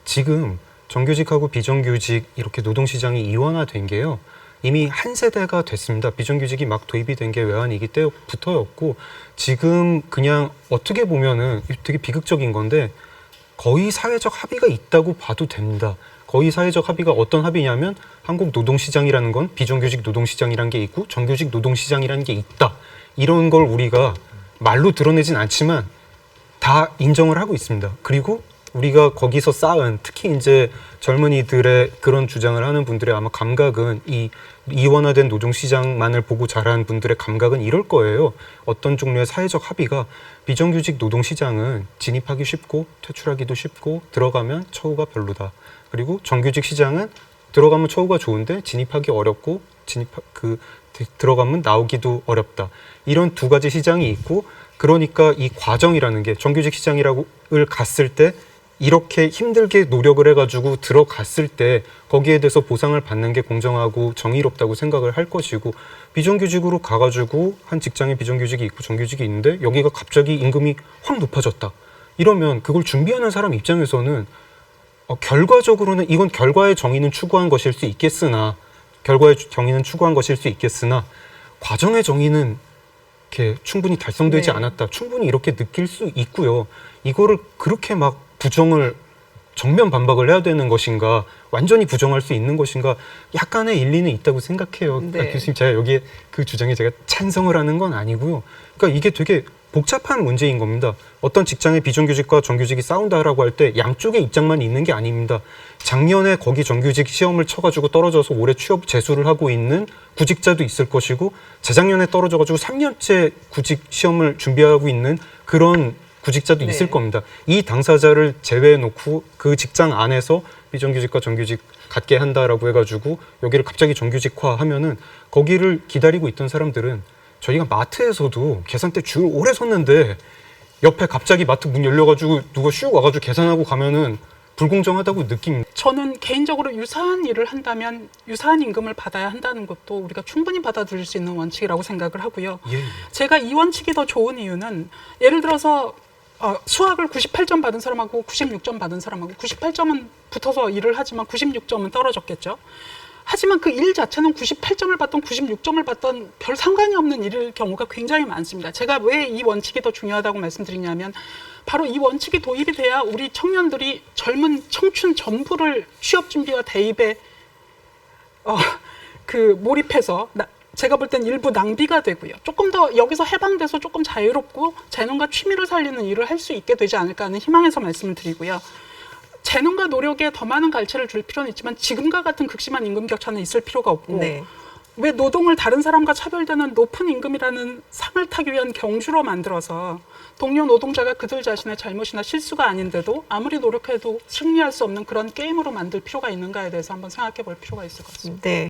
지금 정규직하고 비정규직 이렇게 노동시장이 이원화된 게요. 이미 한 세대가 됐습니다. 비정규직이 막 도입이 된 게 외환위기 때부터였고 지금 그냥 어떻게 보면은 되게 비극적인 건데 거의 사회적 합의가 있다고 봐도 됩니다. 거의 사회적 합의가 어떤 합의냐면 한국 노동시장이라는 건 비정규직 노동시장이라는 게 있고 정규직 노동시장이라는 게 있다. 이런 걸 우리가 말로 드러내진 않지만 다 인정을 하고 있습니다. 그리고 우리가 거기서 쌓은 특히 이제 젊은이들의 그런 주장을 하는 분들의 아마 감각은 이 이원화된 노동시장만을 보고 자란 분들의 감각은 이럴 거예요. 어떤 종류의 사회적 합의가 비정규직 노동시장은 진입하기 쉽고 퇴출하기도 쉽고 들어가면 처우가 별로다. 그리고 정규직 시장은 들어가면 처우가 좋은데 진입하기 어렵고 들어가면 나오기도 어렵다. 이런 두 가지 시장이 있고 그러니까 이 과정이라는 게 정규직 시장을 갔을 때 이렇게 힘들게 노력을 해가지고 들어갔을 때 거기에 대해서 보상을 받는 게 공정하고 정의롭다고 생각을 할 것이고 비정규직으로 가가지고 한 직장에 비정규직이 있고 정규직이 있는데 여기가 갑자기 임금이 확 높아졌다. 이러면 그걸 준비하는 사람 입장에서는 결과적으로는 이건 결과의 정의는 추구한 것일 수 있겠으나 과정의 정의는 이렇게 충분히 달성되지 않았다. 충분히 이렇게 느낄 수 있고요. 이거를 그렇게 막 부정을 정면 반박을 해야 되는 것인가 완전히 부정할 수 있는 것인가 약간의 일리는 있다고 생각해요. 그러니까 교수님 제가 여기에 그 주장에 제가 찬성을 하는 건 아니고요. 그러니까 이게 되게 복잡한 문제인 겁니다. 어떤 직장의 비정규직과 정규직이 싸운다라고 할 때 양쪽의 입장만 있는 게 아닙니다. 작년에 거기 정규직 시험을 쳐가지고 떨어져서 올해 취업 재수를 하고 있는 구직자도 있을 것이고 재작년에 떨어져가지고 3년째 구직 시험을 준비하고 있는 그런 구직자도 있을 겁니다. 이 당사자를 제외해놓고 그 직장 안에서 비정규직과 정규직 갖게 한다라고 해가지고 여기를 갑자기 정규직화하면은 거기를 기다리고 있던 사람들은 저희가 마트에서도 계산대 줄 오래 섰는데 옆에 갑자기 마트 문 열려가지고 누가 슉 와가지고 계산하고 가면은 불공정하다고 느낍니다. 저는 개인적으로 유사한 일을 한다면 유사한 임금을 받아야 한다는 것도 우리가 충분히 받아들일 수 있는 원칙이라고 생각을 하고요. 제가 이 원칙이 더 좋은 이유는 예를 들어서 수학을 98점 받은 사람하고 96점 받은 사람하고 98점은 붙어서 일을 하지만 96점은 떨어졌겠죠. 하지만 그 일 자체는 98점을 받던 96점을 받던 별 상관이 없는 일일 경우가 굉장히 많습니다. 제가 왜 이 원칙이 더 중요하다고 말씀드리냐면 바로 이 원칙이 도입이 돼야 우리 청년들이 젊은 청춘 전부를 취업 준비와 대입에 몰입해서 제가 볼 땐 일부 낭비가 되고요. 조금 더 여기서 해방돼서 조금 자유롭고 재능과 취미를 살리는 일을 할 수 있게 되지 않을까 하는 희망에서 말씀을 드리고요. 재능과 노력에 더 많은 가치를 줄 필요는 있지만 지금과 같은 극심한 임금 격차는 있을 필요가 없고 왜 노동을 다른 사람과 차별되는 높은 임금이라는 상을 타기 위한 경주로 만들어서 동료 노동자가 그들 자신의 잘못이나 실수가 아닌데도 아무리 노력해도 승리할 수 없는 그런 게임으로 만들 필요가 있는가에 대해서 한번 생각해 볼 필요가 있을 것 같습니다.